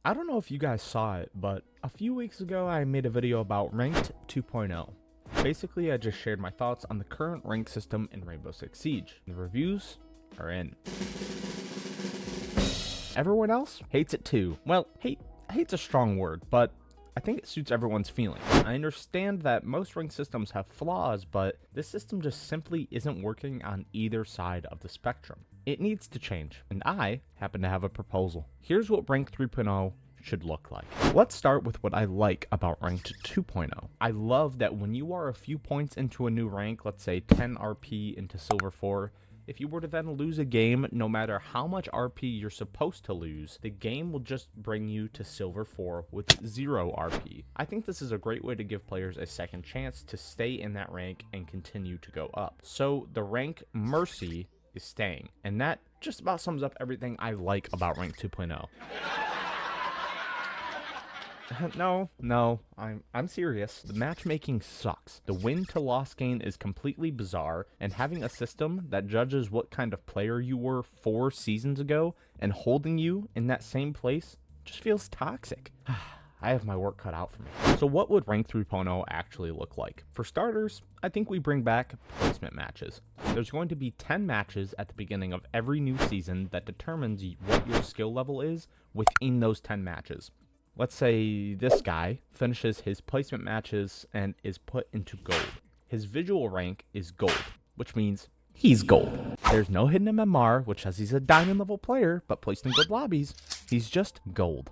I don't know if you guys saw it, but a few weeks ago I made a video about Ranked 2.0. Basically, I just shared my thoughts on the current rank system in Rainbow Six Siege. The reviews are in. Everyone else hates it too. Well, hate's a strong word, but I think it suits everyone's feelings. I understand that most rank systems have flaws, but this system just simply isn't working on either side of the spectrum. It needs to change, and I happen to have a proposal. Here's what Rank 3.0 should look like. Let's start with what I like about Ranked 2.0. I love that when you are a few points into a new rank, let's say 10 RP into Silver 4, if you were to then lose a game, no matter how much RP you're supposed to lose, the game will just bring you to Silver 4 with 0 RP. I think this is a great way to give players a second chance to stay in that rank and continue to go up. So the rank Mercy is staying, and that just about sums up everything I like about Rank 2.0. No, I'm serious. The matchmaking sucks. The win to loss gain is completely bizarre, and having a system that judges what kind of player you were 4 seasons ago and holding you in that same place just feels toxic. I have my work cut out for me. So what would Rank 3.0 actually look like? For starters, I think we bring back placement matches. There's going to be 10 matches at the beginning of every new season that determines what your skill level is within those 10 matches. Let's say this guy finishes his placement matches and is put into gold. His visual rank is gold, which means he's gold. There's no hidden MMR, which says he's a diamond level player, but placed in good lobbies, he's just gold.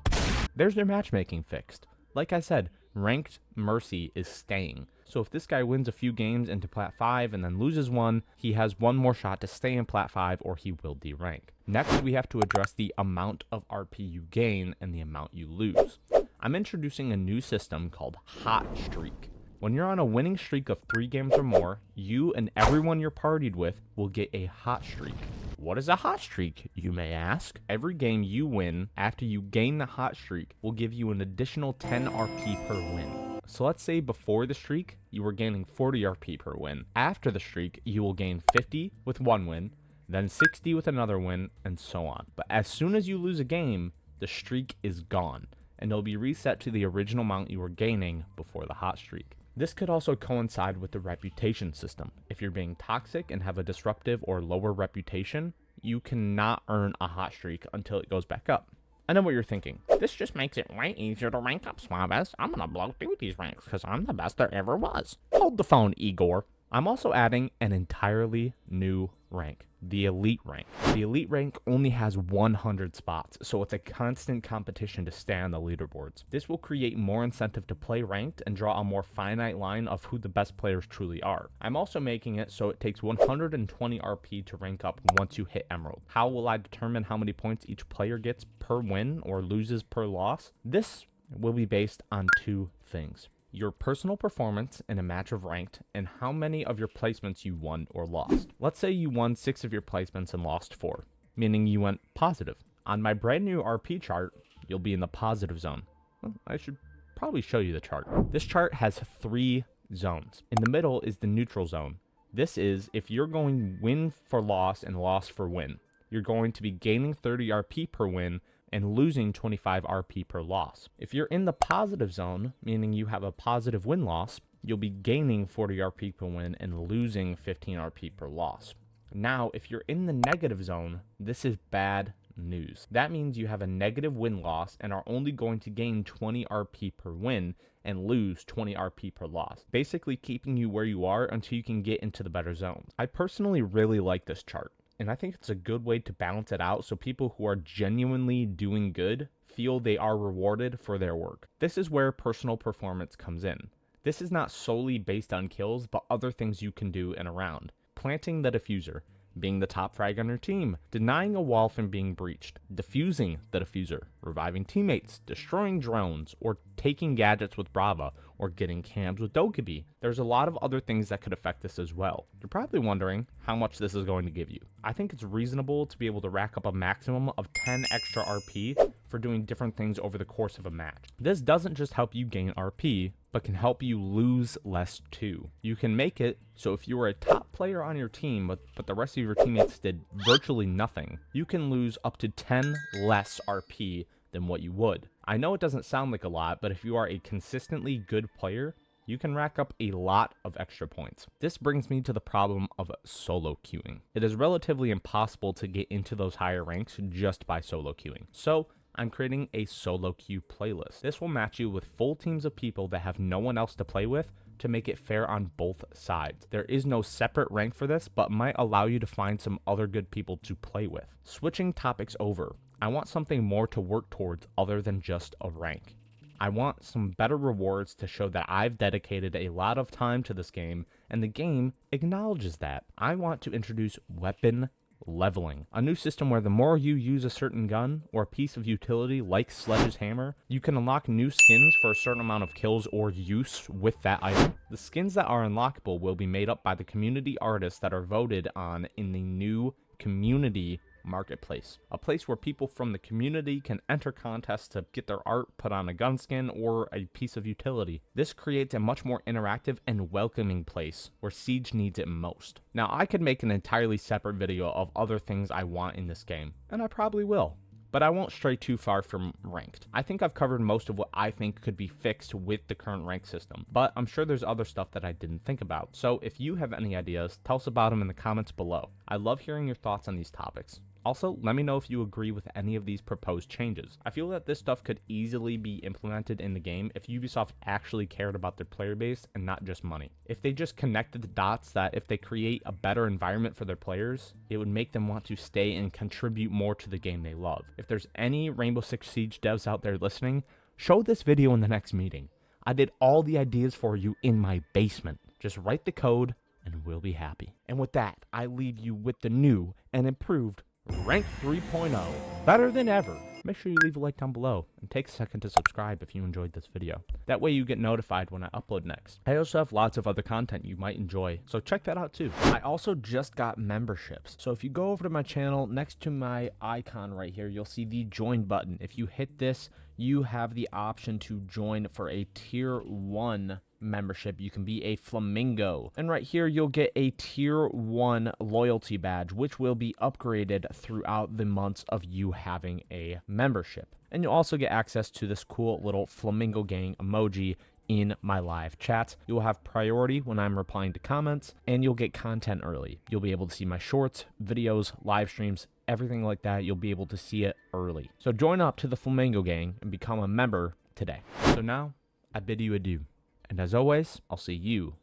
There's their matchmaking fixed. Like I said, Ranked Mercy is staying. So if this guy wins a few games into Plat 5 and then loses one, he has one more shot to stay in Plat 5 or he will derank. Next, we have to address the amount of RP you gain and the amount you lose. I'm introducing a new system called Hot Streak. When you're on a winning streak of 3 games or more, you and everyone you're partied with will get a hot streak. What is a hot streak, you may ask? Every game you win after you gain the hot streak will give you an additional 10 RP per win. So let's say before the streak, you were gaining 40 RP per win. After the streak, you will gain 50 with 1 win, then 60 with another win, and so on. But as soon as you lose a game, the streak is gone, and it'll be reset to the original amount you were gaining before the hot streak. This could also coincide with the reputation system. If you're being toxic and have a disruptive or lower reputation, you cannot earn a hot streak until it goes back up. I know what you're thinking. This just makes it way easier to rank up, Suaves. I'm gonna blow through these ranks because I'm the best there ever was. Hold the phone, Igor. I'm also adding an entirely new rank, the Elite rank. The Elite rank only has 100 spots, so it's a constant competition to stay on the leaderboards. This will create more incentive to play ranked and draw a more finite line of who the best players truly are. I'm also making it so it takes 120 RP to rank up once you hit Emerald. How will I determine how many points each player gets per win or loses per loss? This will be based on 2 things. Your personal performance in a match of ranked, and how many of your placements you won or lost. Let's say you won 6 of your placements and lost 4, meaning you went positive. On my brand new RP chart, you'll be in the positive zone. Well, I should probably show you the chart. This chart has 3 zones. In the middle is the neutral zone. This is if you're going win for loss and loss for win. You're going to be gaining 30 RP per win and losing 25 RP per loss. If you're in the positive zone, meaning you have a positive win-loss, you'll be gaining 40 RP per win and losing 15 RP per loss. Now, if you're in the negative zone, this is bad news. That means you have a negative win-loss and are only going to gain 20 RP per win and lose 20 RP per loss, basically keeping you where you are until you can get into the better zones. I personally really like this chart, and I think it's a good way to balance it out so people who are genuinely doing good feel they are rewarded for their work. This is where personal performance comes in. This is not solely based on kills, but other things you can do in a round. Planting the diffuser, being the top frag on your team, denying a wall from being breached, defusing the diffuser, reviving teammates, destroying drones, or taking gadgets with Brava, or getting cams with Dokkaebi. There's a lot of other things that could affect this as well. You're probably wondering how much this is going to give you. I think it's reasonable to be able to rack up a maximum of 10 extra RP for doing different things over the course of a match. This doesn't just help you gain RP, but can help you lose less too. You can make it so if you were a top player on your team, but the rest of your teammates did virtually nothing, you can lose up to 10 less RP than what you would. I know it doesn't sound like a lot, but if you are a consistently good player, you can rack up a lot of extra points. This brings me to the problem of solo queuing. It is relatively impossible to get into those higher ranks just by solo queuing. So I'm creating a solo queue playlist. This will match you with full teams of people that have no one else to play with to make it fair on both sides. There is no separate rank for this, but might allow you to find some other good people to play with. Switching topics over, I want something more to work towards other than just a rank. I want some better rewards to show that I've dedicated a lot of time to this game, and the game acknowledges that. I want to introduce weapon leveling, a new system where the more you use a certain gun or a piece of utility like Sledge's hammer, you can unlock new skins for a certain amount of kills or use with that item. The skins that are unlockable will be made up by the community artists that are voted on in the new community marketplace, a place where people from the community can enter contests to get their art put on a gun skin or a piece of utility. This creates a much more interactive and welcoming place where Siege needs it most. Now, I could make an entirely separate video of other things I want in this game, and I probably will, but I won't stray too far from ranked. I think I've covered most of what I think could be fixed with the current rank system, but I'm sure there's other stuff that I didn't think about. So if you have any ideas, tell us about them in the comments below. I love hearing your thoughts on these topics. Also, let me know if you agree with any of these proposed changes. I feel that this stuff could easily be implemented in the game if Ubisoft actually cared about their player base and not just money. If they just connected the dots that if they create a better environment for their players, it would make them want to stay and contribute more to the game they love. If there's any Rainbow Six Siege devs out there listening, show this video in the next meeting. I did all the ideas for you in my basement. Just write the code and we'll be happy. And with that, I leave you with the new and improved Rank 3.0, better than ever. Make sure you leave a like down below and take a second to subscribe if you enjoyed this video. That way you get notified when I upload next. I also have lots of other content you might enjoy, so check that out too. I also just got memberships. So if you go over to my channel, next to my icon right here, you'll see the join button. If you hit this, you have the option to join for a tier 1 membership. You can be a flamingo, and right here you'll get a tier 1 loyalty badge, which will be upgraded throughout the months of you having a membership. And you'll also get access to this cool little flamingo gang emoji in my live chats. You will have priority when I'm replying to comments, and you'll get content early. You'll be able to see my shorts, videos, live streams, everything like that. You'll be able to see it early. So join up to the flamingo gang and become a member today. So now I bid you adieu. And as always, I'll see you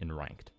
in Ranked.